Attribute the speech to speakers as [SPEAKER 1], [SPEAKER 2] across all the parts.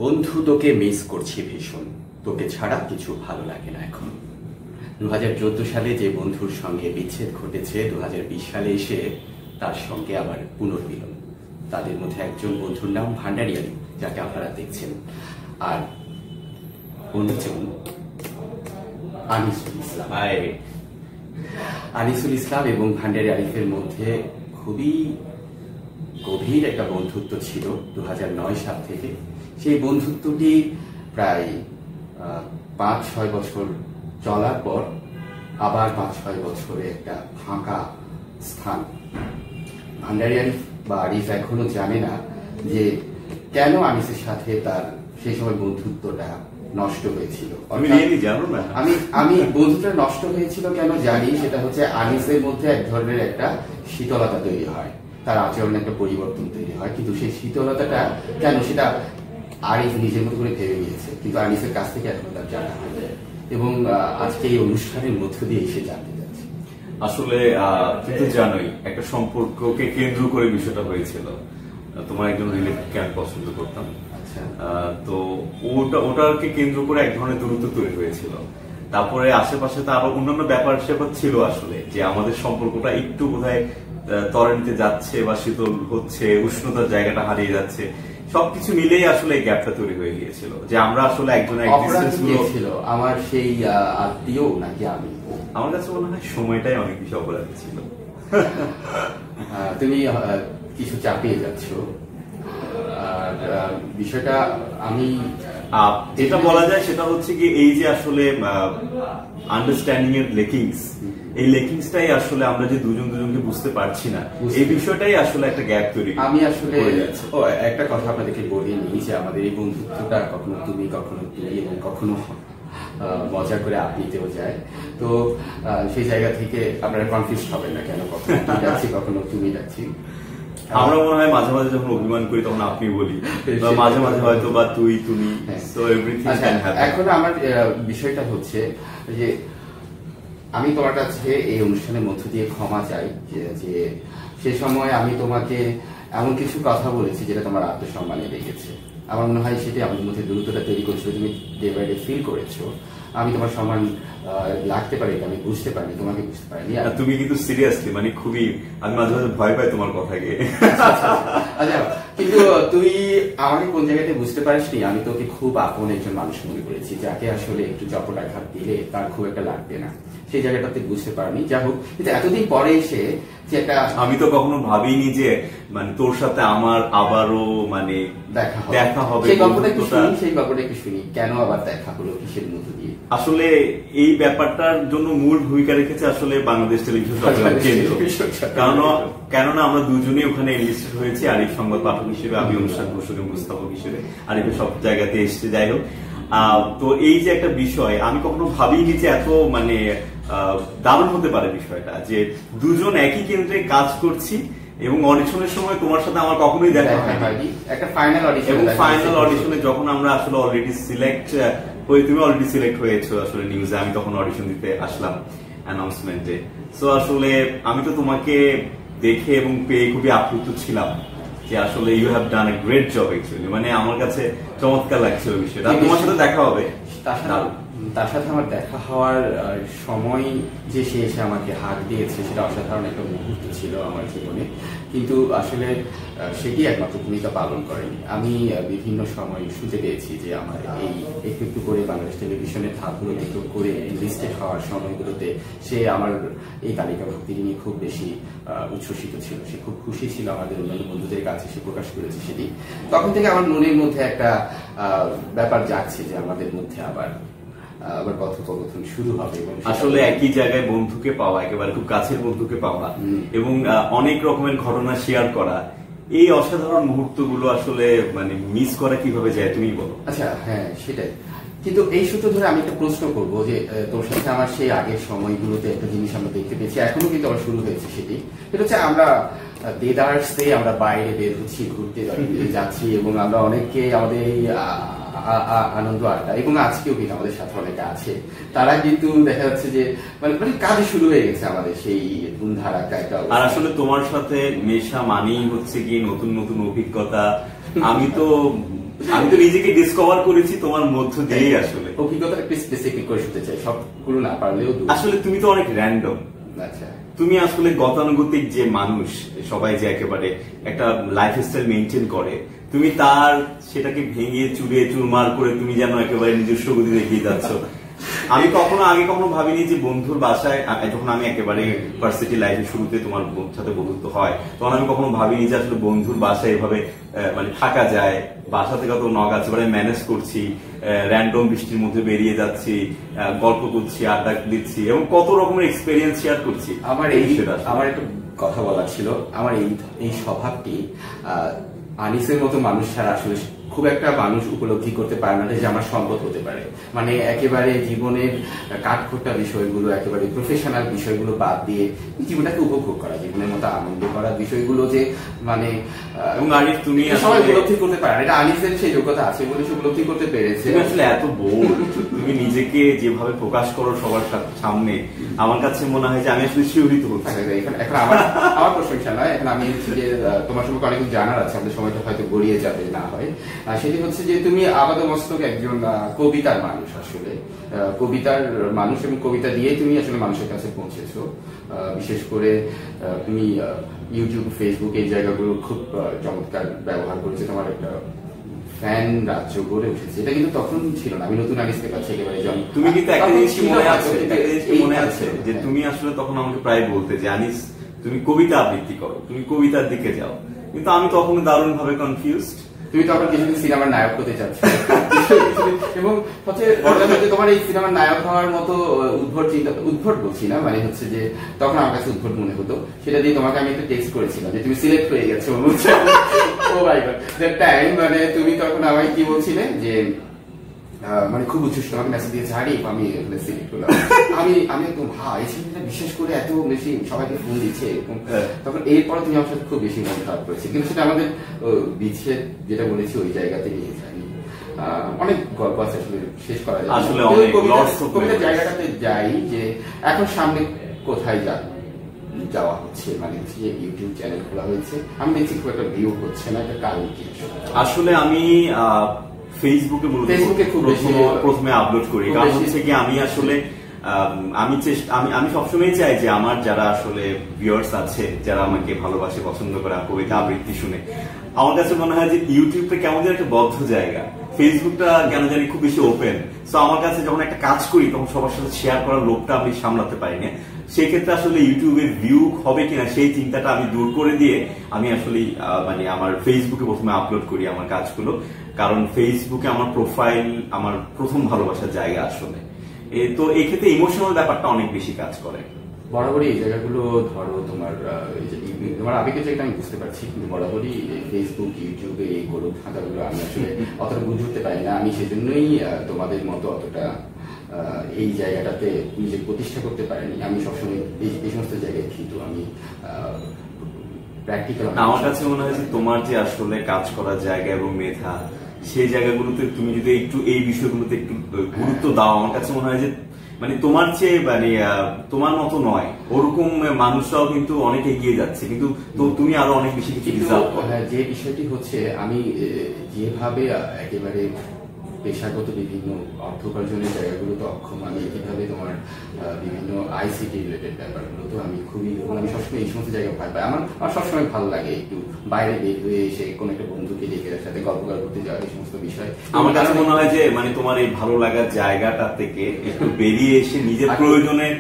[SPEAKER 1] বন্ধু তোকে মিস করছি ভীষণ, তোকে ছাড়া কিছু ভালো লাগে না এখন। 2014 সালে যে বন্ধুর সঙ্গে বিচ্ছেদ ঘটেছে, 2020 সালে এসে তার সঙ্গে আবার পুনর্মিলন। তাদের মধ্যে একজন বন্ধুর নাম ভান্ডারী আলী, যাকে আপনারা দেখছেন, আর অন্যজন আনিসুল ইসলাম। আনিসুল ইসলাম এবং ভান্ডারী আলিফের মধ্যে খুবই গভীর একটা বন্ধুত্ব ছিল 2009 সাল থেকে। সেই বন্ধুত্বটি প্রায় 5-6 বছর চলার পর আবার 5-6 বছরে একটা ফাঁকা স্থান। ভান্ডারী আলিফ বা আরিফ এখনো জানে না যে কেন আনিসের সাথে তার সেই সময় বন্ধুত্বটা নষ্ট হয়েছিল। আমি বন্ধুত্বটা নষ্ট হয়েছিল কেন জানি, সেটা হচ্ছে আনিসের মধ্যে এক ধরনের একটা শীতলতা তৈরি হয়, তার আচরণে একটা পরিবর্তন তৈরি হয়, কিন্তু সেই শীতলতাটা কেন সেটা আরিফ নিজের মতো করে ভেবে নিয়েছে, কিন্তু আনিসের কাছ থেকে এখন তার জানা হয়। এবং আজকে এই অনুষ্ঠানের মধ্য দিয়ে এসে জানতে যাচ্ছে।
[SPEAKER 2] আসলে তুমি তো জানোই একটা সম্পর্ককে কেন্দ্র করে বিষয়টা হয়েছিল। তোমার একজন রিলেটিভকে আমি পছন্দ করতাম, তো ওটাকে কেন্দ্র করে এক ধরনের দূরত্ব তৈরি হয়েছিল। তারপরে আশেপাশে তো আরো অন্যান্য ব্যাপার স্যাপার ছিল, আসলে যে আমাদের সম্পর্কটা একটু বোধহয় ত্বরান্বিত যাচ্ছে বা শীতল হচ্ছে, উষ্ণতার জায়গাটা হারিয়ে যাচ্ছে, সবকিছু মিলেই আসলে গ্যাপটা তৈরি হয়ে গিয়েছিল যে আমরা আসলে
[SPEAKER 1] ছিল আমার সেই আত্মীয় নাকি আমি।
[SPEAKER 2] আমার কাছে মনে হয় সময়টাই অনেক বেশি অপরাধী ছিল।
[SPEAKER 1] তুমি কিছু চাপিয়ে যাচ্ছ, আর বিষয়টা আমি
[SPEAKER 2] যেটা বলা যায় সেটা হচ্ছে কি, এই যে আসলে আন্ডারস্ট্যান্ডিং এর লেকিংস, এই লেকিংসটাই আসলে আমরা যে দুজনকে বুঝতে পারছি না, এই বিষয়টাই আসলে একটা গ্যাপ তৈরি।
[SPEAKER 1] আমি আসলে একটা কথা আপনাদেরকে বলিনি যে আমাদের এই বন্ধুত্বটা কখনো তুমি এবং কখনো মজা করে আপনিতেও যায়, তো সেই জায়গা থেকে আপনারা কনফিউজ হবেন না কেন কখনো তুমি যাচ্ছি কখনো তুমি যাচ্ছি।
[SPEAKER 2] আমরা মনে হয় মাঝে মাঝে যখন অভিমান করি তখন আপনি বলি, মাঝে মাঝে হয়তো বা তুমি।
[SPEAKER 1] এখন আমার বিষয়টা হচ্ছে যে আমি তোমার কাছে এই অনুষ্ঠানের মধ্য দিয়ে ক্ষমা চাই যে সে সময় আমি তোমাকে এমন কিছু কথা বলেছি যেটা তোমার আত্মসম্মানে লেগেছে। আমার মনে হয় সেটাই আমাদের মধ্যে দূরত্বটা তৈরি করেছিল। তুমি ডে বাই ডে ফিল করেছো আমি তোমার সম্মান লাগতে পারি, আমি বুঝতে পারিনি, তোমাকে বুঝতে পারিনি।
[SPEAKER 2] তুমি কিন্তু সিরিয়াসলি মানে খুবই, আমি মাঝে মাঝে ভয় পাই তোমার কথাকে।
[SPEAKER 1] আচ্ছা, কিন্তু তুই আমাকে কোন জায়গাতে বুঝতে পারিসনি, আমি তোকে খুব আপন একজন মানুষ মনে করেছি, যাকে আসলে একটু চপট আঘাত দিলে তার খুব একটা লাগবে না, সেই জায়গাটা তুই বুঝতে পারনি। যাই হোক, কিন্তু এতদিন পরে এসে যে একটা,
[SPEAKER 2] আমি তো কখনো ভাবিনি যে মানে তোর সাথে আমার আবারও মানে দেখা হবে।
[SPEAKER 1] সেই গল্পটা একটু শুনি, কেন আবার দেখা হলো, কিসের মধ্য দিয়ে?
[SPEAKER 2] আসলে এই ব্যাপারটার জন্য মূল ভূমিকা রেখেছে আসলে বাংলাদেশ টেলিভিশন কেন্দ্র। কেননা আমরা দুজনেই ওখানে এনলিস্টেড হয়েছি, আরিফ সংবাদ পাঠক হিসেবে, আমি অনুষ্ঠান প্রসঙ্গে উপস্থাপক হিসেবে, আরিফের সব জায়গাতে এসছে। যাই হোক, তো এই যে একটা বিষয়, আমি কখনো ভাবিনি যে এত মানে দারুণ হতে পারে বিষয়টা, যে দুজন একই কেন্দ্রে কাজ করছি এবং অডিশনের সময় তোমার সাথে আমার কখনোই দেখা হয়নি।
[SPEAKER 1] একটা ফাইনাল অডিশন,
[SPEAKER 2] এবং ফাইনাল অডিশনে যখন আমরা আসলে অলরেডি সিলেক্ট তুমি অলরেডি সিলেক্ট হয়েছো আসলে নিউজে, আমি তখন অডিশন দিতে আসলাম অ্যানাউন্সমেন্টে। সো আসলে আমি তো তোমাকে দেখে এবং পেয়ে খুবই আপ্লুত ছিলাম যে আসলে you have done a great job actually. মানে আমার কাছে চমৎকার লাগছিল বিষয়টা। তোমার সাথে দেখা হবে,
[SPEAKER 1] তার সাথে আমার দেখা হওয়ার সময় যে সে এসে আমাকে হাত দিয়েছে, সেটা অসাধারণ একটা মুহূর্ত ছিল আমার জীবনে। কিন্তু আসলে সেটি একমাত্র ভূমিকা পালন করেনি। আমি বিভিন্ন সময় শুনতে পেয়েছি যে আমার এই একটু একটু করে বাংলাদেশ টেলিভিশনের ধাপগুলো একটু করে লিস্টেড হওয়ার সময়গুলোতে সে আমার এই তালিকাভুক্তি নিয়ে খুব বেশি উচ্ছ্বসিত ছিল, সে খুব খুশি ছিল। আমাদের অন্যান্য বন্ধুদের কাছে সে প্রকাশ করেছে সেটি। তখন থেকে আমার মনের মধ্যে একটা ব্যাপার জাগছে যে আমাদের মধ্যে আবার কথোপকথন শুরু হবে।
[SPEAKER 2] আসলে একই জায়গায় বন্ধুকে পাওয়া, একেবারে খুব কাছের বন্ধুকে পাওয়া এবং অনেক রকমের ঘটনা শেয়ার করা, এই অসাধারণ মুহূর্তগুলো আসলে মানে মিস করা কিভাবে যায় তুমি বলো।
[SPEAKER 1] আচ্ছা, হ্যাঁ সেটাই। কিন্তু এই সূত্র ধরে আমি একটা প্রশ্ন করবো যে তোর সাথে আমার সেই আগের সময়গুলোতে একটা জিনিস আমরা দেখতে পেয়েছি, এখনো কিন্তু আবার শুরু হয়েছে, সেটা হচ্ছে আমরা দেদার্সে আমরা বাইরে বের হচ্ছি, ঘুরতে যাচ্ছি এবং আমরা অনেককে আমাদের এই আনন্দ আড্ডা, এবং আজকেও কিন্তু আমাদের সাথে অনেকে আছে, তারা কিন্তু দেখা যাচ্ছে যে মানে কাজে শুরু হয়ে গেছে আমাদের সেই ধুমধারাটা একটা।
[SPEAKER 2] আর আসলে তোমার সাথে মেশা মানেই হচ্ছে কি নতুন নতুন অভিজ্ঞতা। আমি তো আমি তো নিজেকে ডিসকভার করেছি তোমার মধ্য দিয়েই আসলে।
[SPEAKER 1] অভিজ্ঞতা একটু স্পেসিফিক করে শুনতে চাই, সবগুলো না পারলেও।
[SPEAKER 2] আসলে তুমি তো অনেক র্যান্ডম।
[SPEAKER 1] আচ্ছা,
[SPEAKER 2] তুমি আসলে গতানুগতিক যে মানুষ, সবাই যে একেবারে একটা লাইফস্টাইল মেনটেন করে, তুমি তার সেটাকে ভেঙে চুরিয়ে চুরমার করে তুমি যেন একেবারে নিজস্ব গতি দেখিয়ে যাচ্ছ। আমি আগে কখনো ভাবিনি যে বন্ধুর বাসায়, যখন আমি একেবারে ভার্সিটি লাইফের শুরুতে তোমার সাথে বন্ধুত্ব হয়, তখন আমি কখনো ভাবিনি যে আসলে বন্ধুর বাসায় এভাবে মানে থাকা যায়। বাসা থেকে কত নগ আছে, ম্যানেজ করছি, র্যান্ডম বৃষ্টির মধ্যে বেরিয়ে যাচ্ছি, গল্প করছি, আড্ডা দিচ্ছি এবং কত রকমের এক্সপেরিয়েন্স শেয়ার করছি।
[SPEAKER 1] আমার একটা কথা বলার ছিল, আমার এই স্বভাবটি আনিসের মতো মানুষ ছাড়া আসলে খুব একটা মানুষ উপলব্ধি করতে পারে না যে আমার সম্পদ হতে পারে। মানে একেবারে জীবনের কাঠখোট্টা বিষয়গুলো, একেবারে প্রফেশনাল বিষয়গুলো বাদ দিয়ে জীবনটাকে উপভোগ করা, জীবনের মতো আনন্দ করার বিষয়গুলো যে মানে
[SPEAKER 2] এবং আনিস তুমি
[SPEAKER 1] সবাই উপলব্ধি করতে পারে না। এটা আনিসের সেই যোগ্যতা আছে বলে সে উপলব্ধি করতে পেরেছে।
[SPEAKER 2] তুমি আসলে এত বোল্ড, তুমি নিজেকে যেভাবে প্রকাশ করো সবার সামনে, আমার কাছে মনে হয় যে আমি আসলে শিহরিত হচ্ছি।
[SPEAKER 1] এখন আমার প্রশংসা নয়, এখন আমি হচ্ছে যে তোমার সম্পর্কে অনেক জানার আছে, আমাদের সময়টা হয়তো গড়িয়ে যাবে না হয়। সেটি হচ্ছে যে তুমি আপাতমস্তক একজন কবিতার মানুষ, আসলে কবিতার মানুষ, এবং কবিতা দিয়ে তুমি আসলে মানুষের কাছে পৌঁছেছো। বিশেষ করে তুমি ইউটিউব, ফেসবুক এই জায়গাগুলো খুব চমৎকার ব্যবহার করেছে, তোমার একটা ফ্যান রাজ্য গড়ে উঠেছে। এটা কিন্তু তখন ছিল না, আমি নতুন আনিসকে কাছে একেবারে যেমন।
[SPEAKER 2] তুমি কিন্তু একটা জিনিস মনে আছে যে তুমি আসলে তখন আমাকে প্রায় বলতে যে আনিস তুমি কবিতা আবৃত্তি করো, তুমি কবিতার দিকে যাও, কিন্তু আমি তখন দারুণ ভাবে কনফিউজড।
[SPEAKER 1] তুমি তখন কিছুদিন সিনেমার নায়ক হতে চাচ্ছ, এবং সবচেয়ে বড় কথা হচ্ছে তোমার এই সিনেমার নায়ক হওয়ার মতো উদ্ভট বলছি না, মানে হচ্ছে যে তখন আমার কাছে উদ্ভট মনে হতো। সেটা দিয়ে তোমাকে আমি একটা টেক্সট করেছিলাম যে তুমি সিলেক্ট হয়ে গেছো। ও মাই গড, দ্যাট টাইম মানে তুমি তখন আমায় কি বলছিলে যে মানে খুব উচ্ছ্বসিত আমাকে মেসেজ দিয়েছে, হারি আমি সিলেক্ট হলাম। আমি একদম এই সিনেমাটা বিশেষ করে এত বেশি সবাইকে ফোন দিচ্ছে এরকম। তখন এরপরে তুমি আমার সাথে খুব বেশি মন খারাপ করেছি, কিন্তু সেটা আমাদের বিচ্ছেদ যেটা বলেছি ওই জায়গাতে নিয়ে যায়নি। অনেক গল্প আছে আসলে শেষ করা যায়
[SPEAKER 2] আসলে
[SPEAKER 1] কবিতার জায়গাটাতে যাই যে এখন সামনে কোথায় যাওয়া হচ্ছে, মানে যে ইউটিউব চ্যানেল খোলা হয়েছে, আমি দেখছি খুব একটা ভিউ হচ্ছে না, একটা কারণ কি?
[SPEAKER 2] আসলে আমি ফেসবুকে খুব প্রথমে আপলোড করি, কারণ হচ্ছে কি আমি আসলে আমি সবসময় চাই যে আমার যারা আসলে ভিউয়ার্স আছে, যারা আমাকে ভালোবাসে, পছন্দ করে, কবিতা আবৃত্তি শুনে, আমার কাছে মনে হয় যে ইউটিউবটা কেমন যেন একটা বদ্ধ জায়গা, ফেসবুকটা কেন জানি খুব বেশি ওপেন। সো আমার কাছে যখন একটা কাজ করি তখন সবার সাথে শেয়ার করার লোভটা আমি সামলাতে পারি না। সেই ক্ষেত্রে আসলে ইউটিউবে ভিউ হবে কিনা সেই চিন্তাটা আমি দূর করে দিয়ে আমি আসলে মানে আমার ফেসবুকে প্রথমে আপলোড করি আমার কাজগুলো, কারণ ফেসবুকে আমার প্রোফাইল আমার প্রথম ভালোবাসার জায়গা আসলে। তো এক্ষেত্রে ইমোশনাল ব্যাপারটা অনেক বেশি কাজ করে।
[SPEAKER 1] বরাবরই এই জায়গাগুলো ধরো তোমার আবেগের জায়গাটা আমি বুঝতে পারছি, কিন্তু বরাবরই ফেসবুক, ইউটিউবে এই গরু খাতাগুলো আমি আসলে অতটা বুঝে উঠতে পারি না। আমি সেজন্যই তোমাদের মতো অতটা এই জায়গাটাতে নিজেকে প্রতিষ্ঠা করতে পারিনি। আমি সবসময় এই সমস্ত জায়গায় কিন্তু আমি প্র্যাকটিক্যাল।
[SPEAKER 2] আমার কাছে মনে হয় যে তোমার যে আসলে কাজ করার জায়গা এবং মেধা, সেই জায়গাগুলোতে তুমি যদি একটু এই বিষয়গুলোতে একটু গুরুত্ব দাও, আমার কাছে মনে হয় যে মানে তোমার চেয়ে মানে তোমার মতো নয় ওরকম মানুষরাও কিন্তু অনেক এগিয়ে যাচ্ছে, কিন্তু তুমি আরো অনেক বেশি কিছু ডিজার্ভ করো।
[SPEAKER 1] যে বিষয়টি হচ্ছে আমি যেভাবে একেবারে পেশাগত বিভিন্ন অর্থ উপার্জনের জায়গাগুলোতে অক্ষম, আমি কিভাবে তোমার বিভিন্ন আইসিটি রিলেটেড ব্যাপারগুলো তো আমি খুবই, আমি সবসময় এই সমস্ত জায়গায় ভয় পাই। আমার সবসময় ভালো লাগে একটু বাইরে বের হয়ে এসে কোনো একটা বন্ধুকে ডেকে সাথে গল্প করতে যাওয়া, এই সমস্ত বিষয়।
[SPEAKER 2] আমার কাছে মনে হয় যে মানে তোমার এই ভালো লাগার জায়গাটা থেকে একটু বেরিয়ে এসে নিজের প্রয়োজনের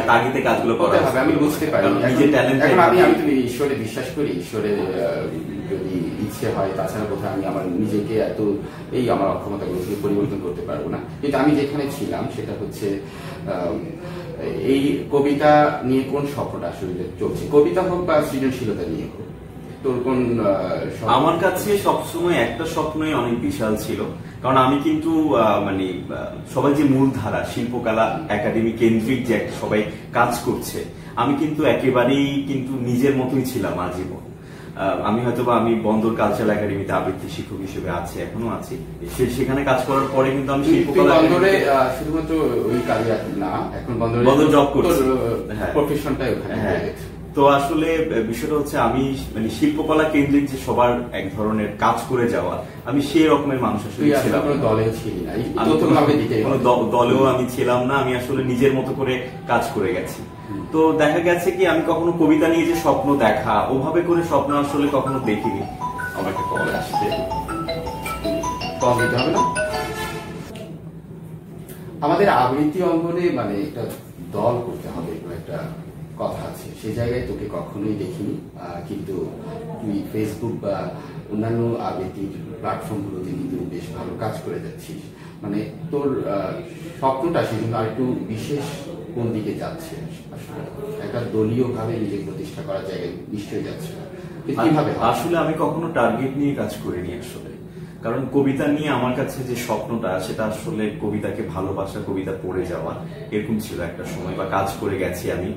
[SPEAKER 2] তাগিদে কাজগুলো করতে হবে।
[SPEAKER 1] আমি বুঝতে পারি
[SPEAKER 2] নিজের ট্যালেন্ট।
[SPEAKER 1] এখন আমি তুমি ঈশ্বরে বিশ্বাস করি, ঈশ্বরের যদি ইচ্ছে হয়, তাছাড়া কোথাও আমি আমার নিজেকে এত এই আমার অক্ষমতাগুলো পরিবর্তন করতে পারবো না। কিন্তু আমি যেখানে ছিলাম সেটা হচ্ছে এই কবিতা নিয়ে কোন স্বপ্নটা আসলে চলছে, কবিতা হোক বা সৃজনশীলতা নিয়ে হোক, তোর কোন?
[SPEAKER 2] আমার কাছে সবসময় একটা স্বপ্নই অনেক বিশাল ছিল, কারণ আমি কিন্তু মানে সবাই যে মূলধারা শিল্পকলা একাডেমি কেন্দ্রিক যে সবাই কাজ করছে, আমি কিন্তু একেবারেই কিন্তু নিজের মতোই ছিলাম আজীবন। আমি হয়তোবা আমি বন্দর কালচারাল একাডেমিতে আবৃত্তি শিক্ষক হিসেবে আছি, এখনো আছি। সেখানে কাজ করার পরে কিন্তু আমি শিল্পকলা
[SPEAKER 1] বন্দরে শুধুমাত্র ওই কাজে না, এখন বন্দর
[SPEAKER 2] জব করছি,
[SPEAKER 1] প্রফেশনটাই ওখানে।
[SPEAKER 2] হ্যাঁ, তো আসলে বিষয়টা হচ্ছে আমি মানে শিল্পকলা কেন্দ্রিক যে সবার এক ধরনের কাজ করে যাওয়া, আমি সেই রকমের মানুষ আসলে ছিলাম। দলেও আমি ছিলাম না, আমি আসলে নিজের মতো করে কাজ করে গেছি। তো দেখা গেছে কি আমি কখনো কবিতা নিয়ে যে স্বপ্ন দেখা, ওভাবে করে স্বপ্ন আসলে কখনো দেখিনি।
[SPEAKER 1] আমার একটা কল আসছে, কল দিতে হবে না। আমাদের আবৃত্তি অঙ্গনে মানে একটা দল করতে হবে, একটা কথা আছে, সেই জায়গায় তোকে কখনোই দেখিনি, কিন্তু তুই ফেসবুক বা অন্যান্য আবৃত্তির প্ল্যাটফর্মগুলোতে কিন্তু বেশ ভালো কাজ করে যাচ্ছিস। মানে তোর স্বপ্নটা সেজন্য আর একটু বিশেষ কোন দিকে যাচ্ছে? আসলে একটা দলীয় ভাবে নিজেকে প্রতিষ্ঠা করার জায়গায় নিশ্চয়ই যাচ্ছে। কিভাবে?
[SPEAKER 2] আসলে আমি কখনো টার্গেট নিয়ে কাজ করিনি আসলে, কারণ কবিতা নিয়ে আমার কাছে যে স্বপ্নটা, সেটা আসলে কবিতাকে ভালোবাসা, কবিতা পড়ে যাওয়া, এরকম ছিল একটা সময়, বা কাজ করে গেছি আমি।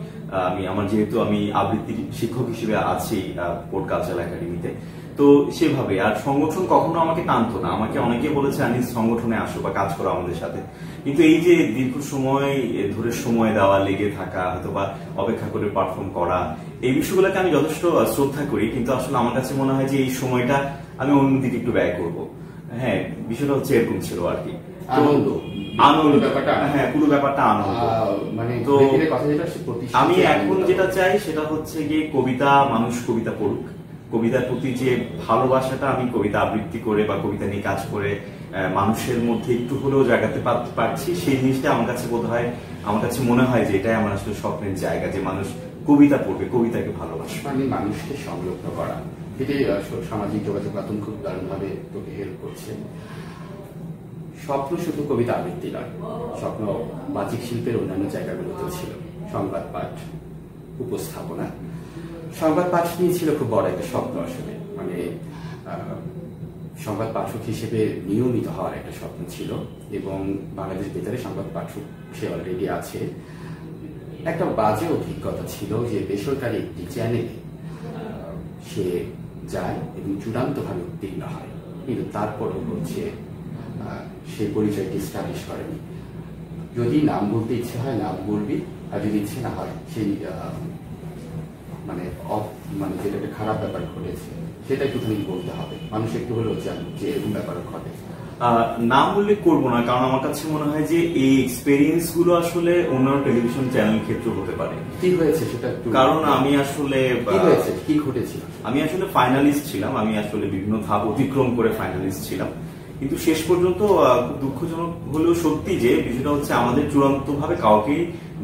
[SPEAKER 2] আমার যেহেতু আমি আবৃত্তি শিক্ষক হিসেবে আছি পোর্ট কালচারাল একাডেমিতে, তো সেভাবে। আর সংগঠন কখনো আমাকে টানতো না, আমাকে অনেকে বলেছে আনিস সংগঠনে আসো বা কাজ করো আমাদের সাথে, কিন্তু এই যে দীর্ঘ সময় ধরে সময় দেওয়া, লেগে থাকা, হয়তো বা অপেক্ষা করে পারফর্ম করা, এই বিষয়গুলোকে আমি যথেষ্ট শ্রদ্ধা করি, কিন্তু আসলে আমার কাছে মনে হয় যে এই সময়টা আমি অন্যদিকে একটু ব্যয় করব। হ্যাঁ, বিষয়টা হচ্ছে এরকম ছিল আর কি।
[SPEAKER 1] আনন্দ ব্যাপারটা,
[SPEAKER 2] হ্যাঁ, পুরো ব্যাপারটা আনন্দ।
[SPEAKER 1] মানে তো
[SPEAKER 2] আমি এখন যেটা চাই সেটা হচ্ছে গিয়ে কবিতা, মানুষ কবিতা পড়ুক, কবিতার প্রতি যে ভালোবাসাটা আমি কবিতা আবৃত্তি করে বা কবিতা নিয়ে কাজ করে মানুষের মধ্যে একটু হলেও জায়গাতে পারছি, সেই জিনিসটা আমার কাছে বোধ হয়, আমার কাছে মনে হয় যে এটাই আমার আসলে স্বপ্নের জায়গা, যে মানুষ কবিতা পড়বে, কবিতাকে ভালোবাসে।
[SPEAKER 1] মানে মানুষকে সংলগ্ন করা, এটাই সামাজিক যোগাযোগ মাধ্যম খুব দারুণভাবে তোকে হেল্প করছে। স্বপ্ন শুধু কবিতা আবৃত্তি নয়, স্বপ্ন বাচিক শিল্পের অন্যান্য জায়গাগুলোতেও ছিল। সংবাদ পাঠ, উপস্থাপনা, সংবাদ পাঠ নিয়ে ছিল খুব বড় একটা স্বপ্ন আসলে। মানে সংবাদ পাঠক হিসেবে নিয়মিত হওয়ার একটা স্বপ্ন ছিল, এবং বাংলাদেশ বেতারে সংবাদ পাঠক সে অলরেডি আছে। একটা বাজে অভিজ্ঞতা ছিল যে বেসরকারি একটি চ্যানেলে সে যায় এবং চূড়ান্তভাবে উত্তীর্ণ হয়, কিন্তু তারপরও হচ্ছে সেই পরিচয়টি স্টাবলিশ করেনি। যদি নাম বলতে ইচ্ছে হয় নাম বলবি, আর যদি ইচ্ছে না হয় সেই মানে মানে যেটা একটা খারাপ ব্যাপার ঘটেছে সেটা একটুখানি বলতে হবে, মানুষ একটু হলেও জানুক যে এরকম ব্যাপার ঘটে।
[SPEAKER 2] নাম উল্লেখ করবো না, কারণ আমার কাছে মনে হয় যে এই এক্সপেরিয়েন্স গুলো আসলে অন্যান্য টেলিভিশন চ্যানেল ক্ষেত্রে হতে পারে।
[SPEAKER 1] কি হয়েছে সেটা?
[SPEAKER 2] কারণ আমি আসলে
[SPEAKER 1] কি ঘটেছিল,
[SPEAKER 2] আমি আসলে ফাইনালিস্ট ছিলাম, আমি আসলে বিভিন্ন ধাপ অতিক্রম করে ফাইনালিস্ট ছিলাম, কিন্তু শেষ পর্যন্ত খুব দুঃখজনক হলেও সত্যি যে বিষয়টা হচ্ছে আমাদের চূড়ান্ত ভাবে কাউকে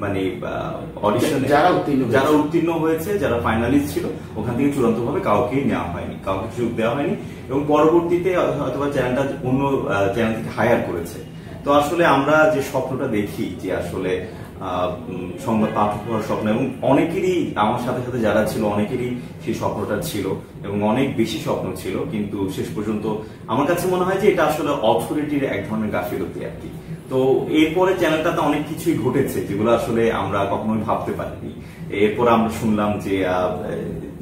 [SPEAKER 2] মানে অডিশনে যারা উত্তীর্ণ হয়েছে, যারা ফাইনালিস্ট ছিল, ওখান থেকে চূড়ান্ত ভাবে কাউকে নেওয়া হয়নি, কাউকে সুযোগ দেওয়া হয়নি, এবং পরবর্তীতে হয়তো চ্যানেলটা অন্য চ্যানেল থেকে হায়ার করেছে। তো আসলে আমরা যে স্বপ্নটা দেখি যে আসলে সংবাদ পাঠক হওয়ার স্বপ্ন, এবং অনেকেরই আমার সাথে সাথে যারা ছিল অনেকেরই সেই স্বপ্নটা ছিল, এবং অনেক বেশি স্বপ্ন ছিল, কিন্তু শেষ পর্যন্ত আমার কাছে মনে হয় যে এটা আসলে অথরিটির এক ধরনের গাফিলতি আর কি। তো এরপরে চ্যানেলটাতে অনেক কিছুই ঘটেছে যেগুলো আসলে আমরা কখনোই ভাবতে পারিনি। এরপর আমরা শুনলাম যে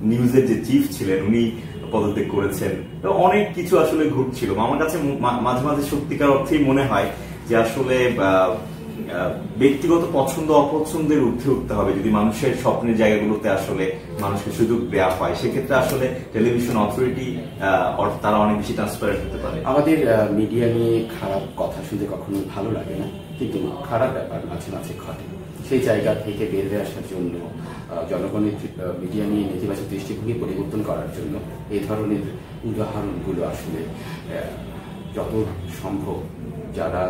[SPEAKER 2] নিউজের যে চিফ ছিলেন উনি পদত্যাগ করেছেন, তো অনেক কিছু আসলে ঘটছিল। আমার কাছে মাঝে মাঝে সত্যিকার অর্থেই মনে হয় যে আসলে ব্যক্তিগত পছন্দ অপছন্দের ঊর্ধ্বে উঠতে হবে। যদি মানুষের স্বপ্নের জায়গাগুলোতে আসলে মানুষকে সুযোগ দেওয়া হয়, সেক্ষেত্রে আসলে টেলিভিশন অথরিটি তারা অনেক বেশি ট্রান্সপারেন্ট হতে পারে।
[SPEAKER 1] আমাদের মিডিয়া নিয়ে খারাপ কথা শুনতে কখনো ভালো লাগে না, কিন্তু খারাপ ব্যাপার মাঝে মাঝে ঘটে। সেই জায়গা থেকে বের হয়ে আসার জন্য, জনগণের মিডিয়া নিয়ে নেতিবাচক দৃষ্টিভঙ্গি পরিবর্তন করার জন্য এই ধরনের উদাহরণগুলো আসলে যত সম্ভব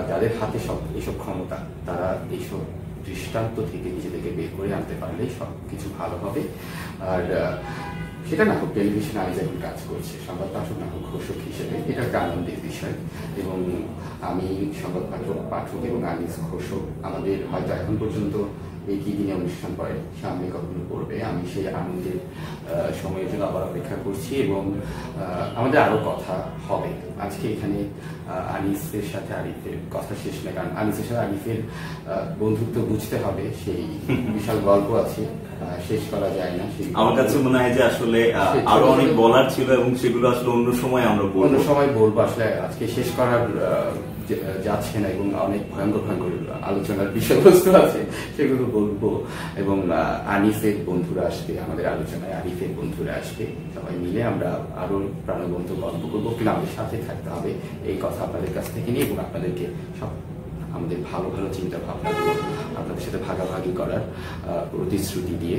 [SPEAKER 1] যাদের হাতে এইসব ক্ষমতা, তারা এইসব দৃষ্টান্ত থেকে নিজেদেরকে বের করে আনতে পারলেই সব কিছু ভালো হবে। আর সেটা না হোক টেলিভিশন আজ এখন কাজ করছে, সংবাদ পাঠক না হোক ঘোষক হিসেবে, এটা একটা আনন্দের বিষয়। এবং আমি সংবাদ পাঠক এবং আনিস ঘোষক, আমাদের হয়তো এখন পর্যন্ত এই কি দিনে অনুষ্ঠান পড়ে, সামনে কখনো পড়বে, আমি সেই আনন্দের সময়ের জন্য আবার অপেক্ষা করছি, এবং আমাদের আরো কথা হবে। আজকে এখানে আনিসের সাথে আরিফের কথা শেষ না, কারণ আনিসের সাথে আরিফের বন্ধুত্ব বুঝতে হবে, সেই বিশাল গল্প আছে, শেষ করা যায় না।
[SPEAKER 2] আমার কাছে মনে হয় যে আসলে আরো অনেক বলার ছিল, এবং সেগুলো আসলে অন্য সময় আমরা
[SPEAKER 1] অন্য সময় বলবো। আসলে আজকে শেষ করার যাচ্ছে না, এবং অনেক ভয়ঙ্কর ভয়ঙ্কর আলোচনার বিষয়বস্তু আছে, সেগুলো বলবো, এবং আনিফের বন্ধুরা আসবে আমাদের আলোচনায়, আরিফের বন্ধুরা আসবে, সবাই মিলে আমরা আরো প্রাণবন্ত গল্প করবো, কিন্তু আমাদের সাথে থাকতে হবে এই কথা আপনাদের কাছ থেকে নিয়ে, এবং আপনাদেরকে সব আমাদের ভালো ভালো চিন্তা ভাবনাগুলো আপনাদের সাথে ভাগাভাগি করার প্রতিশ্রুতি দিয়ে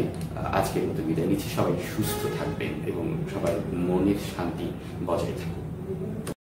[SPEAKER 1] আজকের মতো বিদায় নিচ্ছি। সবাই সুস্থ থাকবেন এবং সবাই মনের শান্তি বজায় থাকুন।